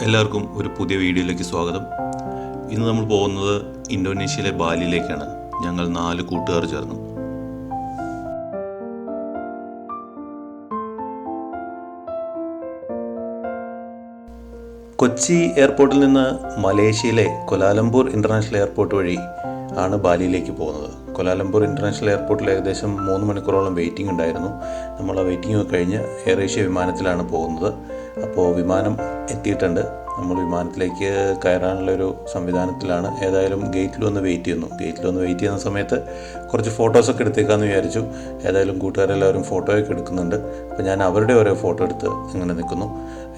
എല്ലാവർക്കും ഒരു പുതിയ വീഡിയോയിലേക്ക് സ്വാഗതം. ഇന്ന് നമ്മൾ പോകുന്നത് ഇന്തോനേഷ്യയിലെ ബാലിയിലേക്കാണ്. ഞങ്ങൾ 4 കൂട്ടുകാർ ചേർന്നു. കൊച്ചി എയർപോർട്ടിൽ നിന്ന് മലേഷ്യയിലെ കൊലാലംപൂർ ഇൻ്റർനാഷണൽ എയർപോർട്ട് വഴി ആണ് ബാലിയിലേക്ക് പോകുന്നത്. കൊലാലംപൂർ ഇൻ്റർനാഷണൽ എയർപോർട്ടിൽ ഏകദേശം 3 മണിക്കൂറോളം വെയിറ്റിംഗ് ഉണ്ടായിരുന്നു. നമ്മൾ ആ വെയിറ്റിംഗ് കഴിഞ്ഞ് എയർ ഏഷ്യ വിമാനത്തിലാണ് പോകുന്നത്. അപ്പോൾ വിമാനം എത്തിയിട്ടുണ്ട്. നമ്മൾ വിമാനത്തിലേക്ക് കയറാനുള്ളൊരു സംവിധാനത്തിലാണ്. ഏതായാലും ഗേറ്റിൽ വന്ന് വെയിറ്റ് ചെയ്യുന്ന സമയത്ത് കുറച്ച് ഫോട്ടോസൊക്കെ എടുത്തേക്കാമെന്ന് വിചാരിച്ചു. ഏതായാലും കൂട്ടുകാരെല്ലാവരും ഫോട്ടോയൊക്കെ എടുക്കുന്നുണ്ട്. അപ്പോൾ ഞാൻ അവരുടെ ഓരോ ഫോട്ടോ എടുത്ത് ഇങ്ങനെ നിൽക്കുന്നു.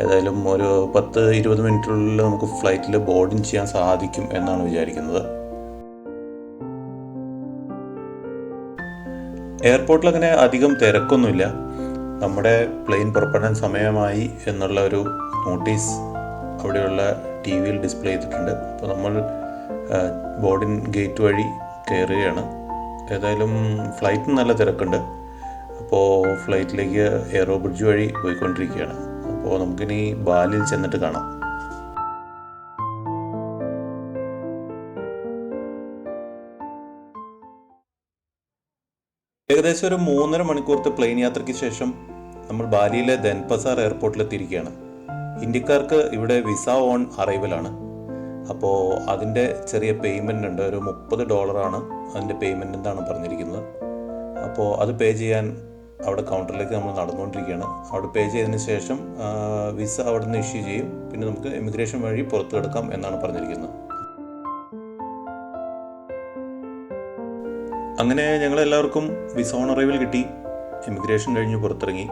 ഏതായാലും ഒരു 10-20 മിനിറ്റിനുള്ളിൽ നമുക്ക് ഫ്ലൈറ്റിൽ ബോർഡിങ് ചെയ്യാൻ സാധിക്കും എന്നാണ് വിചാരിക്കുന്നത്. എയർപോർട്ടിൽ അങ്ങനെ അധികം തിരക്കൊന്നുമില്ല. നമ്മുടെ പ്ലെയിൻ പുറപ്പെടാൻ സമയമായി എന്നുള്ള ഒരു നോട്ടീസ് അവിടെയുള്ള ടി വിയിൽ ഡിസ്പ്ലേ ചെയ്തിട്ടുണ്ട്. അപ്പോൾ നമ്മൾ ബോർഡിങ് ഗേറ്റ് വഴി കയറുകയാണ്. ഏതായാലും ഫ്ലൈറ്റിന് നല്ല തിരക്കുണ്ട്. അപ്പോൾ ഫ്ലൈറ്റിലേക്ക് എയറോ ബ്രിഡ്ജ് വഴി പോയിക്കൊണ്ടിരിക്കുകയാണ്. അപ്പോൾ നമുക്കിനി ബാലിയിൽ ചെന്നിട്ട് കാണാം. ഏകദേശം ഒരു 3.5 മണിക്കൂറത്തെ പ്ലെയിൻ യാത്രയ്ക്ക് ശേഷം നമ്മൾ ബാലിയിലെ ദെൻപസാർ എയർപോർട്ടിലെത്തിയിരിക്കുകയാണ്. ഇന്ത്യക്കാർക്ക് ഇവിടെ വിസ ഓൺ അറൈവലാണ്. അപ്പോൾ അതിൻ്റെ ചെറിയ പേയ്മെൻ്റ് ഉണ്ട്. ഒരു $30 അതിൻ്റെ പേയ്മെൻ്റ് എന്നാണ് പറഞ്ഞിരിക്കുന്നത്. അപ്പോൾ അത് പേ ചെയ്യാൻ അവിടെ കൗണ്ടറിലേക്ക് നമ്മൾ നടന്നുകൊണ്ടിരിക്കുകയാണ്. അവിടെ പേ ചെയ്തതിന് ശേഷം വിസ അവിടെ നിന്ന് ഇഷ്യൂ ചെയ്യും. പിന്നെ നമുക്ക് ഇമിഗ്രേഷൻ വഴി പുറത്തു കിടക്കാം എന്നാണ് പറഞ്ഞിരിക്കുന്നത്. അങ്ങനെ ഞങ്ങളെല്ലാവർക്കും വിസ ഓൺ അറൈവൽ കിട്ടി. ഇമിഗ്രേഷൻ കഴിഞ്ഞ് പുറത്തിറങ്ങി.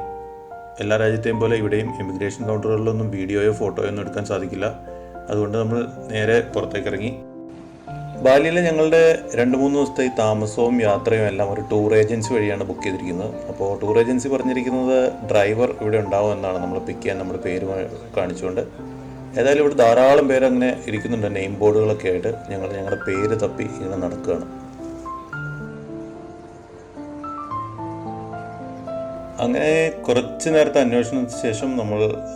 എല്ലാ രാജ്യത്തെയും പോലെ ഇവിടെയും ഇമിഗ്രേഷൻ കൗണ്ടറുകളിലൊന്നും വീഡിയോയോ ഫോട്ടോയോ ഒന്നും എടുക്കാൻ സാധിക്കില്ല. അതുകൊണ്ട് നമ്മൾ നേരെ പുറത്തേക്ക് ഇറങ്ങി. ബാലിയിലെ ഞങ്ങളുടെ 2-3 ദിവസത്തെ താമസവും യാത്രയും എല്ലാം ഒരു ടൂർ ഏജൻസി വഴിയാണ് ബുക്ക് ചെയ്തിരിക്കുന്നത്. അപ്പോൾ ടൂർ ഏജൻസി പറഞ്ഞിരിക്കുന്നത് ഡ്രൈവർ ഇവിടെ ഉണ്ടാവും എന്നാണ്. നമ്മൾ പിക്ക് ചെയ്യാൻ നമ്മുടെ പേര് കാണിച്ചുകൊണ്ട്. ഏതായാലും ഇവിടെ ധാരാളം പേര് അങ്ങനെ ഇരിക്കുന്നുണ്ട്. നെയിം ബോർഡുകളൊക്കെ ആയിട്ട് ഞങ്ങളുടെ പേര് തപ്പി ഇങ്ങനെ നടക്കുകയാണ്. അങ്ങനെ കുറച്ച് നേരത്തെ അന്വേഷണത്തിന് ശേഷം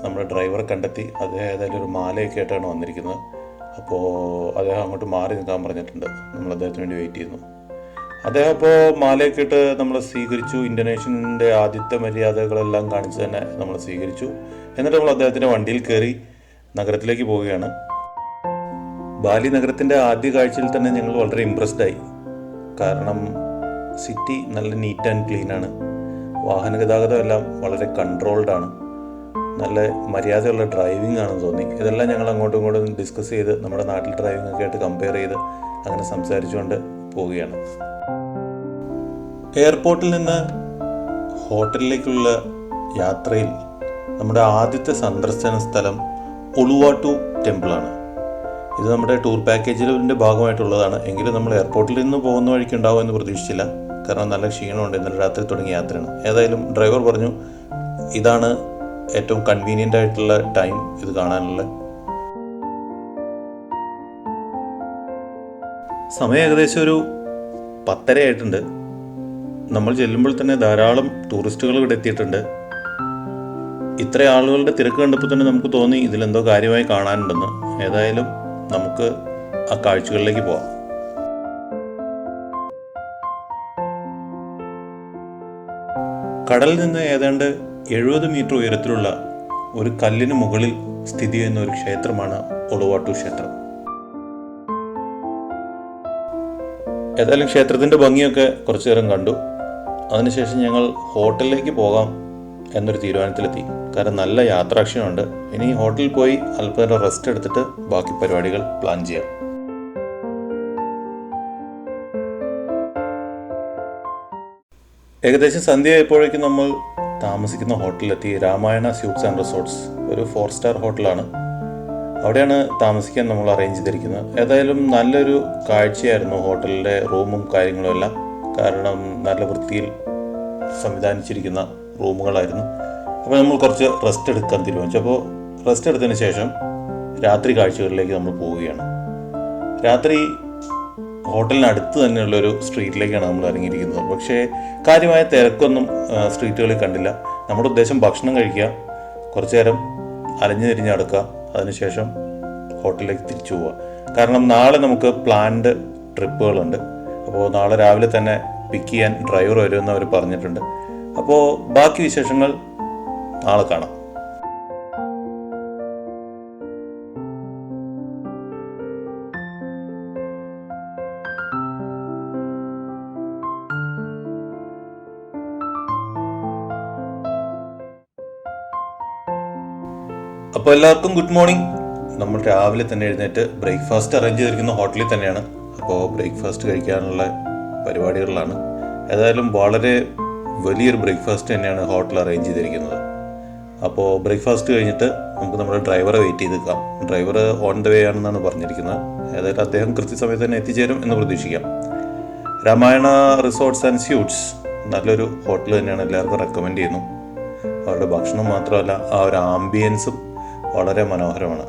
നമ്മുടെ ഡ്രൈവറെ കണ്ടെത്തി. അദ്ദേഹം ഏതായാലും ഒരു മാലയൊക്കെ ആയിട്ടാണ് വന്നിരിക്കുന്നത്. അപ്പോൾ അദ്ദേഹം അങ്ങോട്ട് മാറി നിൽക്കാൻ പറഞ്ഞിട്ടുണ്ട്. നമ്മൾ അദ്ദേഹത്തിന് വേണ്ടി വെയിറ്റ് ചെയ്യുന്നു. അദ്ദേഹം അപ്പോൾ മാലയൊക്കെ ഇട്ട് നമ്മളെ സ്വീകരിച്ചു. ഇന്തോനേഷ്യൻ്റെ ആദ്യത്തെ മര്യാദകളെല്ലാം കാണിച്ച് തന്നെ നമ്മളെ സ്വീകരിച്ചു. എന്നിട്ട് നമ്മൾ അദ്ദേഹത്തിൻ്റെ വണ്ടിയിൽ കയറി നഗരത്തിലേക്ക് പോവുകയാണ്. ബാലി നഗരത്തിൻ്റെ ആദ്യ കാഴ്ചയിൽ തന്നെ ഞങ്ങൾ വളരെ ഇംപ്രസ്ഡായി. കാരണം സിറ്റി നല്ല നീറ്റ് ആൻഡ് ക്ലീനാണ്. വാഹന ഗതാഗതം എല്ലാം വളരെ കൺട്രോൾഡാണ്. നല്ല മര്യാദയുള്ള ഡ്രൈവിംഗ് ആണെന്ന് തോന്നി. ഇതെല്ലാം ഞങ്ങൾ അങ്ങോട്ടും ഇങ്ങോട്ടും ഡിസ്കസ് ചെയ്ത് നമ്മുടെ നാട്ടിൽ ഡ്രൈവിംഗ് ഒക്കെ ആയിട്ട് കമ്പയർ ചെയ്ത് അങ്ങനെ സംസാരിച്ചുകൊണ്ട് പോവുകയാണ്. എയർപോർട്ടിൽ നിന്ന് ഹോട്ടലിലേക്കുള്ള യാത്രയിൽ നമ്മുടെ ആദ്യത്തെ സന്ദർശന സ്ഥലം ഉളുവാട്ടു ടെമ്പിളാണ്. ഇത് നമ്മുടെ ടൂർ പാക്കേജിൻ്റെ ഭാഗമായിട്ടുള്ളതാണ്. എങ്കിലും നമ്മൾ എയർപോർട്ടിൽ നിന്ന് പോകുന്ന വഴിക്ക് ഉണ്ടാവും എന്ന് പ്രതീക്ഷിച്ചില്ല. കാരണം നല്ല ക്ഷീണമുണ്ട്. ഇന്നലെ രാത്രി തുടങ്ങിയ യാത്രയാണ്. ഏതായാലും ഡ്രൈവർ പറഞ്ഞു ഇതാണ് ഏറ്റവും കൺവീനിയൻ്റ് ആയിട്ടുള്ള ടൈം ഇത് കാണാനുള്ള. സമയം ഏകദേശം ഒരു 10:30 ആയിട്ടുണ്ട്. നമ്മൾ ചെല്ലുമ്പോൾ തന്നെ ധാരാളം ടൂറിസ്റ്റുകൾ ഇവിടെ എത്തിയിട്ടുണ്ട്. ഇത്ര ആളുകളുടെ തിരക്ക് കണ്ടപ്പോൾ തന്നെ നമുക്ക് തോന്നി ഇതിലെന്തോ കാര്യമായി കാണാനുണ്ടെന്ന്. ഏതായാലും നമുക്ക് ആ കാഴ്ചകളിലേക്ക് പോവാം. കടലിൽ നിന്ന് ഏതാണ്ട് 70 മീറ്റർ ഉയരത്തിലുള്ള ഒരു കല്ലിന് മുകളിൽ സ്ഥിതി ചെയ്യുന്ന ഒരു ക്ഷേത്രമാണ് ഉളുവാട്ടു ക്ഷേത്രം. ഏതായാലും ക്ഷേത്രത്തിൻ്റെ ഭംഗിയൊക്കെ കുറച്ചു നേരം കണ്ടു. അതിനുശേഷം ഞങ്ങൾ ഹോട്ടലിലേക്ക് പോകാം എന്നൊരു തീരുമാനത്തിലെത്തി. കാരണം നല്ല യാത്രാക്ഷീണമുണ്ട്. ഇനി ഹോട്ടലിൽ പോയി അല്പനേരം റെസ്റ്റ് എടുത്തിട്ട് ബാക്കി പരിപാടികൾ പ്ലാൻ ചെയ്യാം. ഏകദേശം സന്ധ്യയായപ്പോഴേക്കും നമ്മൾ താമസിക്കുന്ന ഹോട്ടലിലെത്തി. രാമായണ സ്യൂട്ട്സ് ആൻഡ് റിസോർട്ട്സ് ഒരു 4 സ്റ്റാർ ഹോട്ടലാണ്. അവിടെയാണ് താമസിക്കാൻ നമ്മൾ അറേഞ്ച് ചെയ്തിരിക്കുന്നത്. ഏതായാലും നല്ലൊരു കാഴ്ചയായിരുന്നു ഹോട്ടലിലെ റൂമും കാര്യങ്ങളും എല്ലാം. കാരണം നല്ല വൃത്തിയിൽ സംവിധാനിച്ചിരിക്കുന്ന റൂമുകളായിരുന്നു. അപ്പോൾ നമ്മൾ കുറച്ച് റെസ്റ്റ് എടുക്കാൻ തീരുമാനിച്ചു. അപ്പോൾ റെസ്റ്റ് എടുത്തതിന് ശേഷം രാത്രി കാഴ്ചകളിലേക്ക് നമ്മൾ പോവുകയാണ്. രാത്രി ഹോട്ടലിനടുത്ത് തന്നെയുള്ളൊരു സ്ട്രീറ്റിലേക്കാണ് നമ്മൾ ഇറങ്ങിയിരിക്കുന്നത്. പക്ഷേ കാര്യമായ തിരക്കൊന്നും സ്ട്രീറ്റുകളിൽ കണ്ടില്ല. നമ്മുടെ ഉദ്ദേശം ഭക്ഷണം കഴിക്കുക, കുറച്ചു നേരം അലഞ്ഞു തിരിഞ്ഞ് നടക്കുക, അതിനുശേഷം ഹോട്ടലിലേക്ക് തിരിച്ചു പോവുക. കാരണം നാളെ നമുക്ക് പ്ലാൻഡ് ട്രിപ്പുകളുണ്ട്. അപ്പോൾ നാളെ രാവിലെ തന്നെ പിക്ക് ചെയ്യാൻ ഡ്രൈവർ വരുമെന്ന് അവർ പറഞ്ഞിട്ടുണ്ട്. അപ്പോൾ ബാക്കി വിശേഷങ്ങൾ നാളെ കാണാം. അപ്പോൾ എല്ലാവർക്കും ഗുഡ് മോർണിംഗ്. നമ്മൾ രാവിലെ തന്നെ എഴുന്നേറ്റ് ബ്രേക്ക്ഫാസ്റ്റ് അറേഞ്ച് ചെയ്തിരിക്കുന്ന ഹോട്ടലിൽ തന്നെയാണ്. അപ്പോൾ ബ്രേക്ക്ഫാസ്റ്റ് കഴിക്കാനുള്ള പരിപാടികളിലാണ്. ഏതായാലും വളരെ വലിയൊരു ബ്രേക്ക്ഫാസ്റ്റ് തന്നെയാണ് ഹോട്ടൽ അറേഞ്ച് ചെയ്തിരിക്കുന്നത്. അപ്പോൾ ബ്രേക്ക്ഫാസ്റ്റ് കഴിഞ്ഞിട്ട് നമുക്ക് നമ്മുടെ ഡ്രൈവറെ വെയിറ്റ് ചെയ്ത് നിൽക്കാം. ഡ്രൈവർ ഓൺ ദ വേ ആണെന്നാണ് പറഞ്ഞിരിക്കുന്നത്. ഏതായാലും അദ്ദേഹം കൃത്യസമയത്ത് തന്നെ എത്തിച്ചേരും എന്ന് പ്രതീക്ഷിക്കാം. രാമായണ റിസോർട്ട്സ് ആൻഡ് സ്യൂട്ട്സ് നല്ലൊരു ഹോട്ടൽ തന്നെയാണ്, എല്ലാവർക്കും റെക്കമെൻഡ് ചെയ്യുന്നു. അവരുടെ ഭക്ഷണം മാത്രമല്ല, ആ ഒരു ആംബിയൻസും വളരെ മനോഹരമാണ്.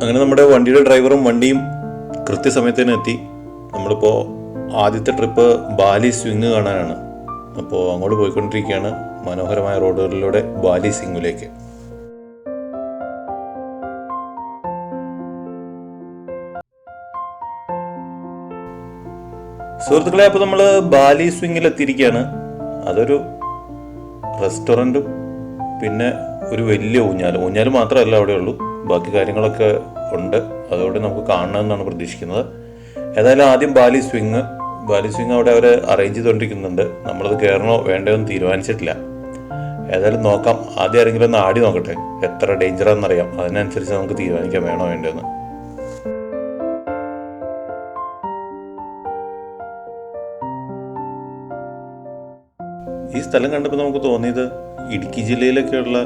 അങ്ങനെ നമ്മുടെ വണ്ടിയുടെ ഡ്രൈവറും വണ്ടിയും കൃത്യസമയത്തിന് എത്തി. നമ്മളിപ്പോൾ ആദ്യത്തെ ട്രിപ്പ് ബാലി സ്വിങ് കാണാനാണ്. അപ്പോൾ അങ്ങോട്ട് പോയിക്കൊണ്ടിരിക്കുകയാണ്, മനോഹരമായ റോഡുകളിലൂടെ ബാലി സ്വിങ്ങിലേക്ക്. സുഹൃത്തുക്കളെ, അപ്പോൾ നമ്മൾ ബാലി സ്വിങ്ങിൽ എത്തിയിരിക്കുകയാണ്. അതൊരു റെസ്റ്റോറൻറ്റും പിന്നെ ഒരു വലിയ ഊഞ്ഞാൽ മാത്രമല്ല അവിടെ ഉള്ളൂ, ബാക്കി കാര്യങ്ങളൊക്കെ ഉണ്ട്. അതോടെ നമുക്ക് കാണണമെന്നാണ് പ്രതീക്ഷിക്കുന്നത്. ഏതായാലും ആദ്യം ബാലി സ്വിങ് അവിടെ അവർ അറേഞ്ച് ചെയ്തുകൊണ്ടിരിക്കുന്നുണ്ട്. നമ്മളത് കയറണോ വേണ്ടോ എന്ന് തീരുമാനിച്ചിട്ടില്ല. ഏതായാലും നോക്കാം. ആദ്യം ആരെങ്കിലും ഒന്ന് ആടി നോക്കട്ടെ, എത്ര ഡേഞ്ചറാണെന്നറിയാം. അതിനനുസരിച്ച് നമുക്ക് തീരുമാനിക്കാം വേണോ വേണ്ടോന്ന്. ഈ സ്ഥലം കണ്ടപ്പോൾ നമുക്ക് തോന്നിയത് ഇടുക്കി ജില്ലയിലൊക്കെയുള്ള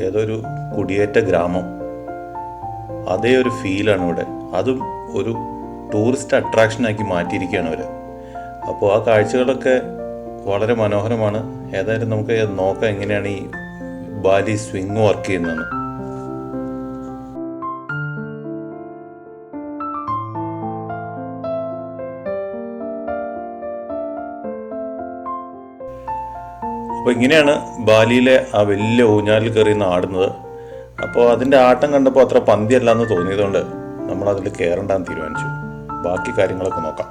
ഏതൊരു കുടിയേറ്റ ഗ്രാമം, അതേ ഒരു ഫീലാണ് ഇവിടെ. അതും ഒരു ടൂറിസ്റ്റ് അട്രാക്ഷനാക്കി മാറ്റിയിരിക്കുകയാണ് അവർ. അപ്പോൾ ആ കാഴ്ചകളൊക്കെ വളരെ മനോഹരമാണ്. ഏതായാലും നമുക്ക് നോക്കാം എങ്ങനെയാണ് ഈ ബാലി സ്വിങ് വർക്ക് ചെയ്യുന്നതെന്ന്. അപ്പോൾ ഇങ്ങനെയാണ് ബാലിയിലെ ആ വലിയ ഊഞ്ഞാലിൽ കയറി ആടുന്നത്. അപ്പോൾ അതിൻ്റെ ആട്ടം കണ്ടപ്പോൾ അത്ര പന്തിയല്ല എന്ന് തോന്നിയതുകൊണ്ട് നമ്മളതിൽ കയറണ്ടെന്ന് തീരുമാനിച്ചു. ബാക്കി കാര്യങ്ങളൊക്കെ നോക്കാം.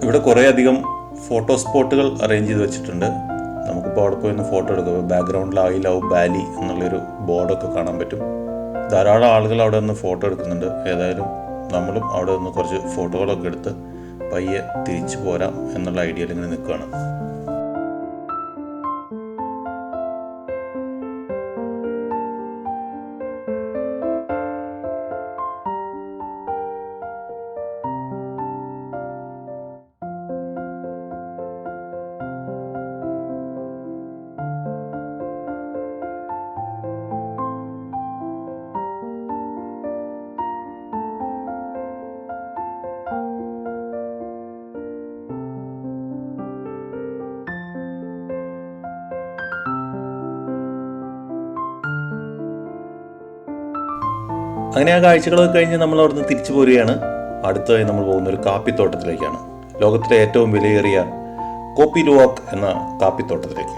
ഇവിടെ കുറേ അധികം ഫോട്ടോ സ്പോട്ടുകൾ അറേഞ്ച് ചെയ്ത് വെച്ചിട്ടുണ്ട്. നമുക്കിപ്പോൾ അവിടെ പോയി ഒന്ന് ഫോട്ടോ എടുക്കാം. ബാക്ക്ഗ്രൗണ്ടിൽ ഐ ലവ് ബാലി എന്നുള്ളൊരു ബോർഡൊക്കെ കാണാൻ പറ്റും. ധാരാളം ആളുകൾ അവിടെ നിന്ന് ഫോട്ടോ എടുക്കുന്നുണ്ട്. ഏതായാലും നമ്മളും അവിടെ നിന്ന് കുറച്ച് ഫോട്ടോകളൊക്കെ എടുത്ത് പയ്യെ തിരിച്ചു പോരാം എന്നുള്ള ഐഡിയയിൽ ഇങ്ങനെ നിൽക്കുകയാണ്. അങ്ങനെ ആ കാഴ്ചകളൊക്കെ കഴിഞ്ഞ് നമ്മൾ അവിടുന്ന് തിരിച്ചു പോരുകയാണ്. അടുത്തതായി നമ്മൾ പോകുന്ന ഒരു കാപ്പിത്തോട്ടത്തിലേക്കാണ്. ലോകത്തിലെ ഏറ്റവും വിലയേറിയ കോപ്പി ലുവാക് എന്ന കാപ്പിത്തോട്ടത്തിലേക്ക്.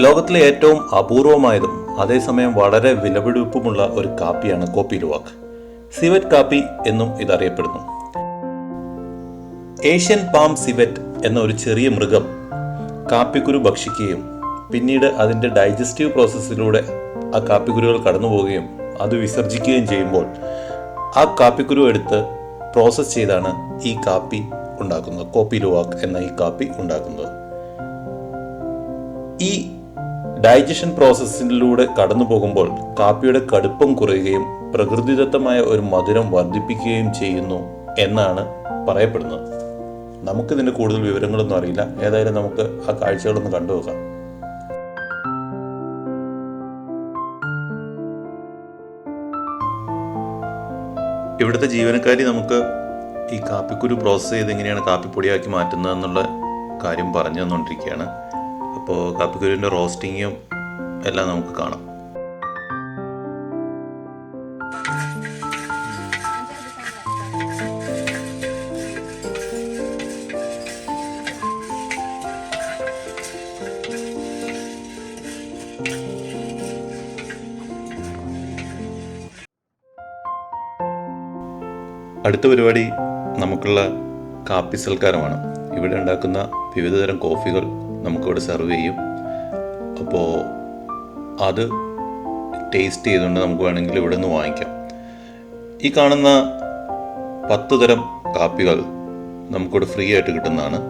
ലോകത്തിലെ ഏറ്റവും അപൂർവമായതും അതേസമയം വളരെ വിലപിടിപ്പുമുള്ള ഒരു കാപ്പിയാണ് കോപ്പി ലുവാക്. സിവറ്റ് കാപ്പി എന്നും ഇതറിയപ്പെടുന്നു. ഏഷ്യൻ പാം സിവറ്റ് എന്ന ഒരു ചെറിയ മൃഗം കാപ്പിക്കുരു ഭക്ഷിക്കുകയും പിന്നീട് അതിൻ്റെ ഡൈജസ്റ്റീവ് പ്രോസസ്സിലൂടെ ആ കാപ്പിക്കുരുകൾ കടന്നു പോവുകയും അത് വിസർജിക്കുകയും ചെയ്യുമ്പോൾ ആ കാപ്പിക്കുരു എടുത്ത് പ്രോസസ്സ് ചെയ്താണ് ഈ കാപ്പി ഉണ്ടാക്കുന്നത്, കോപ്പി ലുവാക് എന്ന ഈ കാപ്പി ഉണ്ടാക്കുന്നത്. ഈ ഡൈജഷൻ പ്രോസസ്സിലൂടെ കടന്നു പോകുമ്പോൾ കാപ്പിയുടെ കടുപ്പം കുറയുകയും പ്രകൃതിദത്തമായ ഒരു മധുരം വർദ്ധിപ്പിക്കുകയും ചെയ്യുന്നു എന്നാണ് പറയപ്പെടുന്നത്. നമുക്കിതിൻ്റെ കൂടുതൽ വിവരങ്ങളൊന്നും അറിയില്ല. ഏതായാലും നമുക്ക് ആ കാഴ്ചകളൊന്ന് കണ്ടു നോക്കാം. ഇവിടുത്തെ ജീവനക്കാരി നമുക്ക് ഈ കാപ്പിക്കുരു പ്രോസസ്സ് ചെയ്ത് എങ്ങനെയാണ് കാപ്പിപ്പൊടിയാക്കി മാറ്റുന്നതെന്നുള്ള കാര്യം പറഞ്ഞു തന്നുകൊണ്ടിരിക്കുകയാണ്. അപ്പോൾ കാപ്പിക്കുരുവിൻ്റെ റോസ്റ്റിങ്ങും എല്ലാം നമുക്ക് കാണാം. അടുത്ത പരിപാടി നമുക്കുള്ള കാപ്പി സൽക്കാരമാണ്. ഇവിടെ ഉണ്ടാക്കുന്ന വിവിധതരം കോഫികൾ നമുക്കിവിടെ സെർവ് ചെയ്യും. അപ്പോൾ അത് ടേസ്റ്റ് ചെയ്തുകൊണ്ട് നമുക്ക് വേണമെങ്കിൽ ഇവിടെ നിന്ന് വാങ്ങിക്കാം. ഈ കാണുന്ന 10 തരം കാപ്പികൾ നമുക്കിവിടെ ഫ്രീ ആയിട്ട് കിട്ടുന്നതാണ്.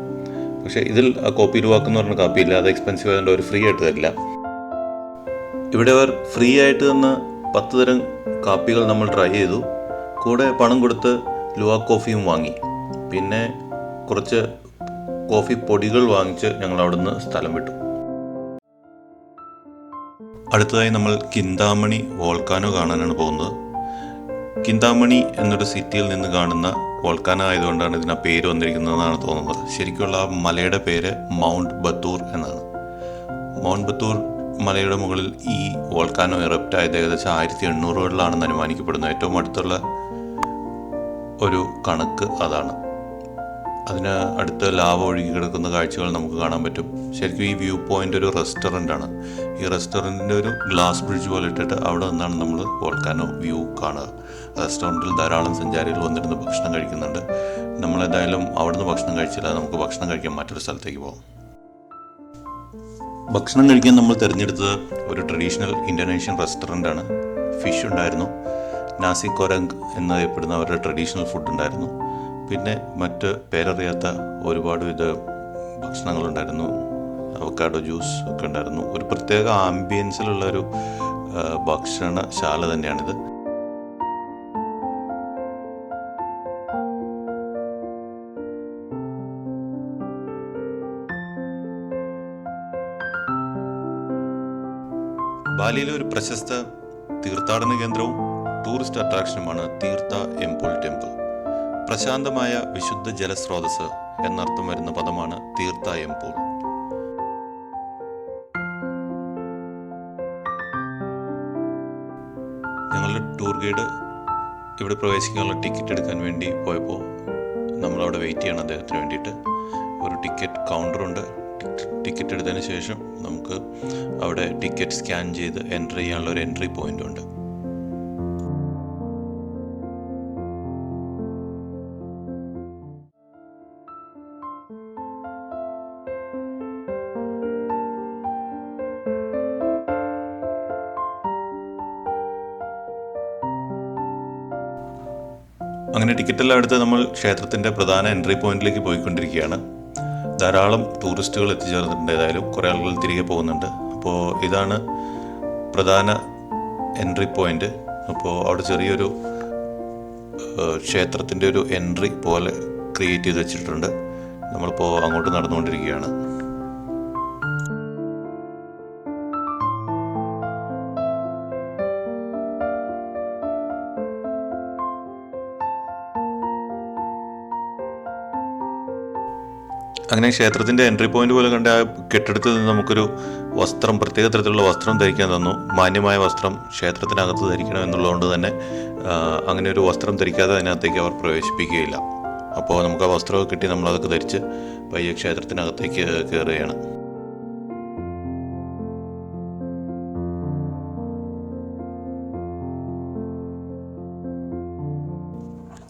പക്ഷേ ഇതിൽ കോപ്പി രൂപാക്കെന്ന് പറഞ്ഞ കാപ്പി ഇല്ല, അത് എക്സ്പെൻസീവ് ആയതുകൊണ്ട് അവർ ഫ്രീ ആയിട്ട് തരില്ല. ഇവിടെ അവർ ഫ്രീ ആയിട്ട് തന്ന 10 തരം കാപ്പികൾ നമ്മൾ ട്രൈ ചെയ്തു. കൂടെ പണം കൊടുത്ത് ലുവാ കോഫിയും വാങ്ങി. പിന്നെ കുറച്ച് കോഫി പൊടികൾ വാങ്ങിച്ച് ഞങ്ങൾ അവിടുന്ന് സ്ഥലം വിട്ടു. അടുത്തതായി നമ്മൾ കിന്താമണി വോൾക്കാനോ കാണാനാണ് പോകുന്നത്. കിന്താമണി എന്നൊരു സിറ്റിയിൽ നിന്ന് കാണുന്ന വോൾക്കാനോ ആയതുകൊണ്ടാണ് ഇതിന് പേര് വന്നിരിക്കുന്നതെന്നാണ് തോന്നുന്നത്. ശരിക്കുള്ള ആ മലയുടെ പേര് മൗണ്ട് ബത്തൂർ എന്നാണ്. മൗണ്ട് ബത്തൂർ മലയുടെ മുകളിൽ ഈ വോൾക്കാനോ എറപ്റ്റ് ആയത് ഏകദേശം 1800-കളിലാണെന്ന് അനുമാനിക്കപ്പെടുന്നു. ഏറ്റവും അടുത്തുള്ള ഒരു കണക്ക് അതാണ്. അതിന് അടുത്ത് ലാവ ഒഴുകി കിടക്കുന്ന കാഴ്ചകൾ നമുക്ക് കാണാൻ പറ്റും. ശരിക്കും ഈ വ്യൂ പോയിൻ്റ് ഒരു റെസ്റ്റോറൻ്റാണ്. ഈ റെസ്റ്റോറൻറ്റിൻ്റെ ഒരു ഗ്ലാസ് ബ്രിഡ്ജ് പോലെ ഇട്ടിട്ട് അവിടെ നിന്നാണ് നമ്മൾ വോൾക്കാനോ വ്യൂ കാണുക. റെസ്റ്റോറൻറ്റിൽ ധാരാളം സഞ്ചാരികൾ വന്നിരുന്ന് ഭക്ഷണം കഴിക്കുന്നുണ്ട്. നമ്മളേതായാലും അവിടുന്ന് ഭക്ഷണം കഴിച്ചില്ല. നമുക്ക് ഭക്ഷണം കഴിക്കാൻ മറ്റൊരു സ്ഥലത്തേക്ക് പോകാം. ഭക്ഷണം കഴിക്കാൻ നമ്മൾ തിരഞ്ഞെടുത്തത് ഒരു ട്രഡീഷണൽ ഇന്തോനേഷ്യൻ റെസ്റ്റോറൻ്റാണ്. ഫിഷ് ഉണ്ടായിരുന്നു, നാസി കൊരങ് എന്നറിയപ്പെടുന്ന അവരുടെ ട്രഡീഷണൽ ഫുഡ് ഉണ്ടായിരുന്നു. പിന്നെ മറ്റ് പേരറിയാത്ത ഒരുപാട് വിധ ഭക്ഷണങ്ങളുണ്ടായിരുന്നു. അവക്കാഡോ ജ്യൂസ് ഒക്കെ ഉണ്ടായിരുന്നു. ഒരു പ്രത്യേക ആംബിയൻസിലുള്ള ഒരു ഭക്ഷണശാല തന്നെയാണിത്. ബാലിയിലെ ഒരു പ്രശസ്ത തീർത്ഥാടന കേന്ദ്രവും ടൂറിസ്റ്റ് അട്രാക്ഷനുമാണ് തീർത്ഥ എംപോൾ ടെമ്പിൾ. പ്രശാന്തമായ വിശുദ്ധ ജലസ്രോതസ് എന്നർത്ഥം വരുന്ന പദമാണ് തീർത്ഥ എംപോൾ. ഞങ്ങളുടെ ടൂർ ഗൈഡ് ഇവിടെ പ്രവേശിക്കാനുള്ള ടിക്കറ്റ് എടുക്കാൻ വേണ്ടി പോയപ്പോൾ നമ്മളവിടെ വെയിറ്റ് ചെയ്യണം അദ്ദേഹത്തിന് വേണ്ടിയിട്ട്. ഒരു ടിക്കറ്റ് കൗണ്ടറുണ്ട്. ടിക്കറ്റ് എടുത്തതിന് ശേഷം നമുക്ക് അവിടെ ടിക്കറ്റ് സ്കാൻ ചെയ്ത് എൻട്രി ചെയ്യാനുള്ള ഒരു എൻട്രി പോയിൻ്റ് ഉണ്ട്. അങ്ങനെ ടിക്കറ്റെല്ലാം എടുത്ത് നമ്മൾ ക്ഷേത്രത്തിൻ്റെ പ്രധാന എൻട്രി പോയിന്റിലേക്ക് പോയിക്കൊണ്ടിരിക്കുകയാണ്. ധാരാളം ടൂറിസ്റ്റുകൾ എത്തിച്ചേർന്നിട്ടുണ്ട്. ഏതായാലും കുറേ ആളുകൾ തിരികെ പോകുന്നുണ്ട്. അപ്പോൾ ഇതാണ് പ്രധാന എൻട്രി പോയിന്റ്. അപ്പോൾ അവിടെ ചെറിയൊരു ക്ഷേത്രത്തിൻ്റെ ഒരു എൻട്രി പോലെ ക്രിയേറ്റ് ചെയ്ത് വെച്ചിട്ടുണ്ട്. നമ്മളിപ്പോൾ അങ്ങോട്ട് നടന്നുകൊണ്ടിരിക്കുകയാണ്. അങ്ങനെ ക്ഷേത്രത്തിൻ്റെ എൻട്രി പോയിന്റ് പോലെ കണ്ട ആ കെട്ടിടത്തിൽ നിന്ന് നമുക്കൊരു വസ്ത്രം, പ്രത്യേക തരത്തിലുള്ള വസ്ത്രം ധരിക്കാൻ തന്നു. മാന്യമായ വസ്ത്രം ക്ഷേത്രത്തിനകത്ത് ധരിക്കണം എന്നുള്ളതുകൊണ്ട് തന്നെ അങ്ങനെ ഒരു വസ്ത്രം ധരിക്കാതെ അതിനകത്തേക്ക് അവർ പ്രവേശിപ്പിക്കുകയില്ല. അപ്പോൾ നമുക്ക് ആ വസ്ത്രമൊക്കെ കിട്ടി നമ്മളതൊക്കെ ധരിച്ച് പയ്യെ ക്ഷേത്രത്തിനകത്തേക്ക് കയറുകയാണ്.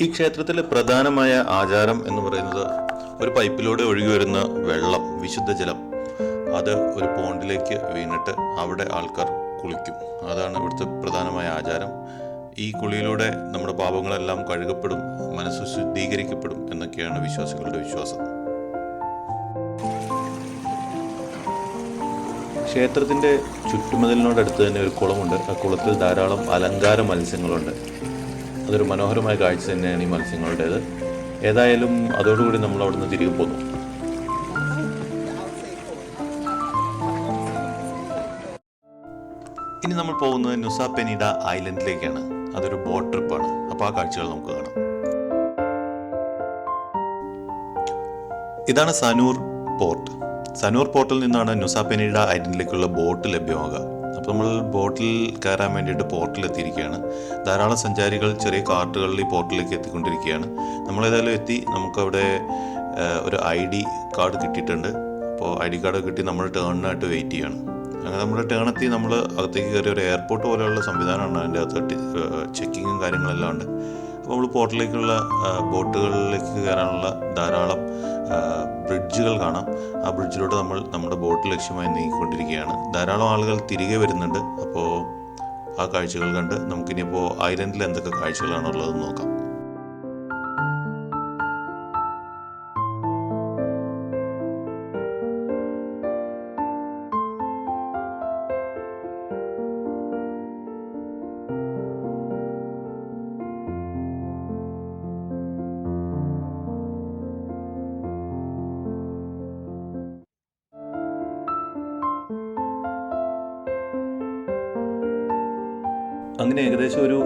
ഈ ക്ഷേത്രത്തിലെ പ്രധാനമായ ആചാരം എന്ന് പറയുന്നത് ഒരു പൈപ്പിലൂടെ ഒഴുകി വരുന്ന വെള്ളം, വിശുദ്ധ ജലം, അത് ഒരു പോണ്ടിലേക്ക് വീണിട്ട് അവിടെ ആൾക്കാർ കുളിക്കും. അതാണ് ഇവിടുത്തെ പ്രധാനമായ ആചാരം. ഈ കുളിയിലൂടെ നമ്മുടെ പാപങ്ങളെല്ലാം കഴുകപ്പെടും, മനസ്സ് ശുദ്ധീകരിക്കപ്പെടും എന്നൊക്കെയാണ് വിശ്വാസികളുടെ വിശ്വാസം. ക്ഷേത്രത്തിൻ്റെ ചുറ്റുമതിലിനോടടുത്ത് തന്നെ ഒരു കുളമുണ്ട്. ആ കുളത്തിൽ ധാരാളം അലങ്കാര മത്സ്യങ്ങളുണ്ട്. അതൊരു മനോഹരമായ കാഴ്ച തന്നെയാണ് ഈ മത്സ്യങ്ങളുടേത്. ഏതായാലും അതോടുകൂടി നമ്മൾ അവിടെ നിന്ന് തിരികെ പോന്നു. ഇനി നമ്മൾ പോകുന്നത് നുസ പെനിഡ ഐലൻഡിലേക്കാണ്. അതൊരു ബോട്ട് ട്രിപ്പാണ്. അപ്പോൾ ആ കാഴ്ചകൾ നമുക്ക് കാണാം. ഇതാണ് സനൂർ പോർട്ട്. സനൂർ പോർട്ടിൽ നിന്നാണ് നുസ പെനിഡ ഐലൻഡിലേക്കുള്ള ബോട്ട് ലഭ്യമാകുക. അപ്പോൾ നമ്മൾ ബോട്ടിൽ കയറാൻ വേണ്ടിയിട്ട് പോർട്ടിലെത്തിയിരിക്കുകയാണ്. ധാരാളം സഞ്ചാരികൾ ചെറിയ കാർട്ടുകളിൽ ഈ പോർട്ടിലേക്ക് എത്തിക്കൊണ്ടിരിക്കുകയാണ്. നമ്മളേതായാലും എത്തി. നമുക്കവിടെ ഒരു ID കാർഡ് കിട്ടിയിട്ടുണ്ട്. അപ്പോൾ ID കാർഡ് കിട്ടി നമ്മൾ ടേണിനായിട്ട് വെയിറ്റ് ചെയ്യാണ്. അങ്ങനെ നമ്മൾ ടേണെത്തി നമ്മൾ അകത്തേക്ക് കയറി. ഒരു എയർപോർട്ട് പോലെയുള്ള സംവിധാനമാണ് അതിൻ്റെ അകത്ത്. ചെക്കിങ്ങും കാര്യങ്ങളെല്ലാം ഉണ്ട്. അപ്പോൾ നമ്മൾ പോർട്ടിലേക്കുള്ള ബോട്ടുകളിലേക്ക് കയറാനുള്ള ധാരാളം ബ്രിഡ്ജുകൾ കാണാം. ആ ബ്രിഡ്ജിലൂടെ നമ്മൾ നമ്മുടെ ബോട്ട് ലക്ഷ്യമായി നീങ്ങിക്കൊണ്ടിരിക്കുകയാണ്. ധാരാളം ആളുകൾ തിരികെ വരുന്നുണ്ട്. അപ്പോൾ ആ കാഴ്ചകൾ കണ്ട് നമുക്കിനിയിപ്പോൾ ഐലൻഡിൽ എന്തൊക്കെ കാഴ്ചകളാണുള്ളതെന്ന് നോക്കാം. അങ്ങനെ ഏകദേശം ഒരു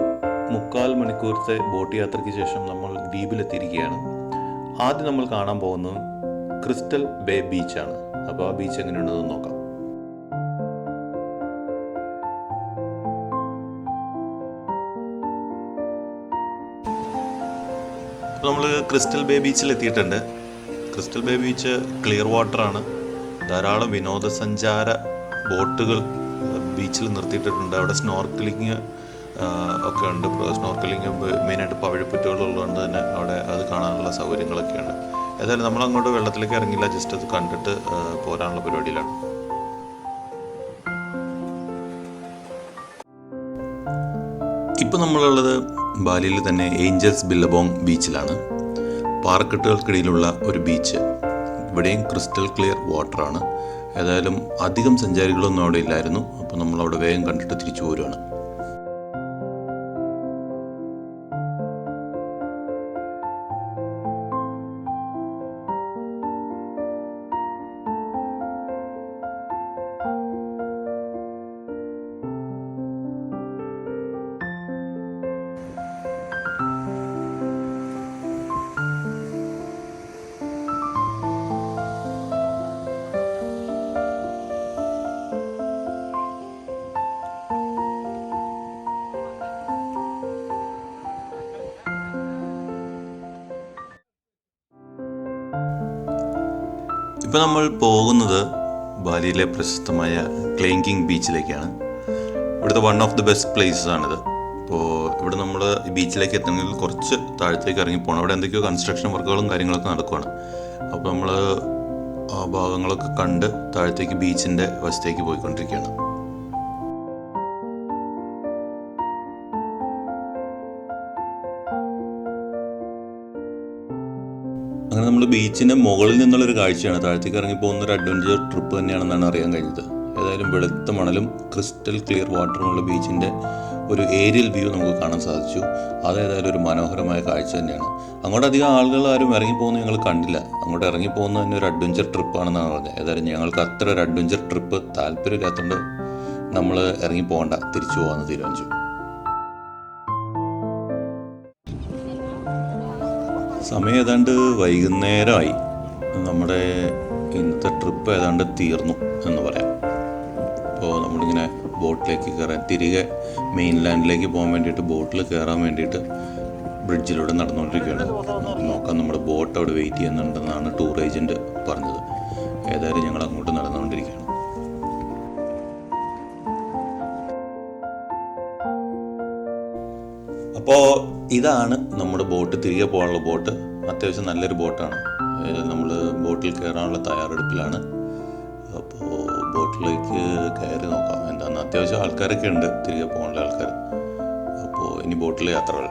3/4 മണിക്കൂറത്തെ ബോട്ട് യാത്രയ്ക്ക് ശേഷം നമ്മൾ ദ്വീപിലെത്തിയിരിക്കുകയാണ്. ആദ്യം നമ്മൾ കാണാൻ പോകുന്നത് ക്രിസ്റ്റൽ ബേ ബീച്ചാണ്. അപ്പോൾ ആ ബീച്ച് എങ്ങനെയുണ്ടെന്ന് നോക്കാം. അപ്പോൾ നമ്മൾ ക്രിസ്റ്റൽ ബേ ബീച്ചിൽ എത്തിയിട്ടുണ്ട്. ക്രിസ്റ്റൽ ബേ ബീച്ച് ക്ലിയർ വാട്ടറാണ്. ധാരാളം വിനോദസഞ്ചാര ബോട്ടുകൾ ബീച്ചിൽ നിർത്തിയിട്ടിട്ടുണ്ട്. അവിടെ സ്നോർക്കലിങ് ഒക്കെ ഉണ്ട്. സ്നോർക്കലിങ് മെയിനായിട്ട് പവിഴപ്പുറ്റുകളുള്ളതുകൊണ്ട് തന്നെ അവിടെ അത് കാണാനുള്ള സൗകര്യങ്ങളൊക്കെ ഉണ്ട്. ഏതായാലും നമ്മളങ്ങോട്ട് വെള്ളത്തിലേക്ക് ഇറങ്ങില്ല, ജസ്റ്റ് അത് കണ്ടിട്ട് പോരാനുള്ള പരിപാടിയിലാണ്. ഇപ്പം നമ്മളുള്ളത് ബാലിയിൽ തന്നെ ഏഞ്ചൽസ് ബില്ലബോങ് ബീച്ചിലാണ്. പാറക്കെട്ടുകൾക്കിടയിലുള്ള ഒരു ബീച്ച്. ഇവിടെയും ക്രിസ്റ്റൽ ക്ലിയർ വാട്ടറാണ്. ഏതായാലും അധികം സഞ്ചാരികളൊന്നും അവിടെ ഇല്ലായിരുന്നു. അപ്പോൾ നമ്മളവിടെ വേഗം കണ്ടിട്ട് തിരിച്ചു പോരുകയാണ്. ഇപ്പോൾ നമ്മൾ പോകുന്നത് ബാലിയിലെ പ്രശസ്തമായ ക്ലേങ്കിങ് ബീച്ചിലേക്കാണ്. ഇവിടുത്തെ one of the best places ആണിത്. അപ്പോൾ ഇവിടെ നമ്മൾ ഈ ബീച്ചിലേക്ക് എത്തണമെങ്കിൽ കുറച്ച് താഴത്തേക്ക് ഇറങ്ങി പോകണം. അവിടെ എന്തൊക്കെയോ കൺസ്ട്രക്ഷൻ വർക്കുകളും കാര്യങ്ങളൊക്കെ നടക്കുകയാണ്. അപ്പോൾ നമ്മൾ ആ ഭാഗങ്ങളൊക്കെ കണ്ട് താഴത്തേക്ക് ബീച്ചിൻ്റെ വശത്തേക്ക് പോയിക്കൊണ്ടിരിക്കുകയാണ്. അങ്ങനെ നമ്മൾ ബീച്ചിൻ്റെ മുകളിൽ നിന്നുള്ളൊരു കാഴ്ചയാണ്. താഴത്തേക്ക് ഇറങ്ങി പോകുന്നൊരു അഡ്വഞ്ചർ ട്രിപ്പ് തന്നെയാണെന്നാണ് അറിയാൻ കഴിഞ്ഞത്. ഏതായാലും വെളുത്ത മണലും ക്രിസ്റ്റൽ ക്ലിയർ വാട്ടറുമുള്ള ബീച്ചിൻ്റെ ഒരു ഏരിയൽ വ്യൂ നമുക്ക് കാണാൻ സാധിച്ചു. അതേതായാലും ഒരു മനോഹരമായ കാഴ്ച തന്നെയാണ്. അങ്ങോട്ട് അധികം ആളുകൾ ആരും ഇറങ്ങിപ്പോകുന്നത് ഞങ്ങൾ കണ്ടില്ല. അങ്ങോട്ട് ഇറങ്ങിപ്പോകുന്നത് തന്നെ ഒരു അഡ്വഞ്ചർ ട്രിപ്പാണെന്നാണ് പറഞ്ഞത്. ഏതായാലും ഞങ്ങൾക്ക് അത്ര ഒരു അഡ്വഞ്ചർ ട്രിപ്പ് താല്പര്യമില്ലാത്തതുകൊണ്ട് നമ്മൾ ഇറങ്ങിപ്പോകണ്ട, തിരിച്ചു പോകാമെന്ന് തീരുമാനിച്ചു. സമയം ഏതാണ്ട് വൈകുന്നേരമായി. നമ്മുടെ ഇന്നത്തെ ട്രിപ്പ് ഏതാണ്ട് തീർന്നു എന്ന് പറയാം. അപ്പോൾ നമ്മളിങ്ങനെ ബോട്ടിലേക്ക് കയറാൻ, തിരികെ മെയിൻലാൻഡിലേക്ക് പോകാൻ വേണ്ടിയിട്ട് ബോട്ടിൽ കയറാൻ വേണ്ടിയിട്ട് ബ്രിഡ്ജിലൂടെ നടന്നുകൊണ്ടിരിക്കുകയാണ്. നോക്കാം, നമ്മുടെ ബോട്ട് അവിടെ വെയിറ്റ് ചെയ്യുന്നുണ്ടെന്നാണ് ടൂർ ഏജൻറ്റ് പറഞ്ഞത്. ഏതായാലും ഞങ്ങൾ അങ്ങോട്ട് നടന്നുകൊണ്ടിരിക്കുകയാണ്. അപ്പോൾ ഇതാണ് നമ്മുടെ ബോട്ട്, തിരികെ പോകാനുള്ള ബോട്ട്. അത്യാവശ്യം നല്ലൊരു ബോട്ടാണ്. നമ്മൾ ബോട്ടിൽ കയറാനുള്ള തയ്യാറെടുപ്പിലാണ്. അപ്പോൾ ബോട്ടിലേക്ക് കയറി നോക്കാം എന്താണെന്ന്. അത്യാവശ്യം ആൾക്കാരൊക്കെ ഉണ്ട്, തിരികെ പോകാനുള്ള ആൾക്കാർ. അപ്പോൾ ഇനി ബോട്ടിലെ യാത്രകൾ.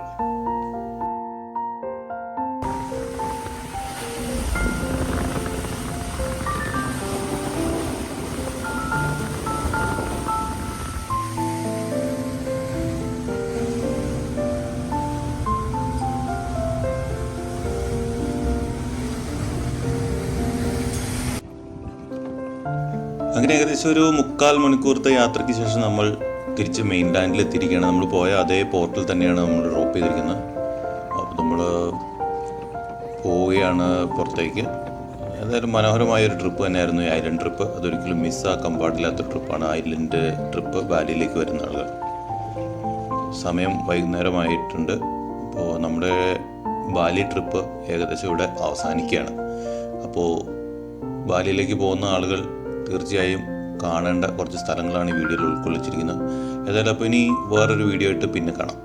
അങ്ങനെ ഏകദേശം ഒരു 3/4 മണിക്കൂറത്തെ യാത്രയ്ക്ക് ശേഷം നമ്മൾ തിരിച്ച് മെയിൻ ലാൻഡിൽ എത്തിയിരിക്കുകയാണ്. നമ്മൾ പോയ അതേ പോർട്ടിൽ തന്നെയാണ് നമ്മൾ ഡ്രോപ്പ് ചെയ്തിരിക്കുന്നത്. അപ്പോൾ നമ്മൾ പോവുകയാണ് പുറത്തേക്ക്. ഏതായാലും മനോഹരമായൊരു ട്രിപ്പ് തന്നെയായിരുന്നു ഈ ഐലൻഡ് ട്രിപ്പ്. അതൊരിക്കലും മിസ്സാക്കാൻ പാടില്ലാത്ത ട്രിപ്പാണ് ഐലൻഡ് ട്രിപ്പ്, ബാലിയിലേക്ക് വരുന്ന ആളുകൾ. സമയം വൈകുന്നേരമായിട്ടുണ്ട്. അപ്പോൾ നമ്മുടെ ബാലി ട്രിപ്പ് ഏകദേശം ഇവിടെ അവസാനിക്കുകയാണ്. അപ്പോൾ ബാലിയിലേക്ക് പോകുന്ന ആളുകൾ തീർച്ചയായും കാണേണ്ട കുറച്ച് സ്ഥലങ്ങളാണ് ഈ വീഡിയോയിൽ ഉൾക്കൊള്ളിച്ചിരിക്കുന്നത്. ഏതായാലും അപ്പോൾ ഇനി വേറൊരു വീഡിയോ ആയിട്ട് പിന്നെ കാണാം.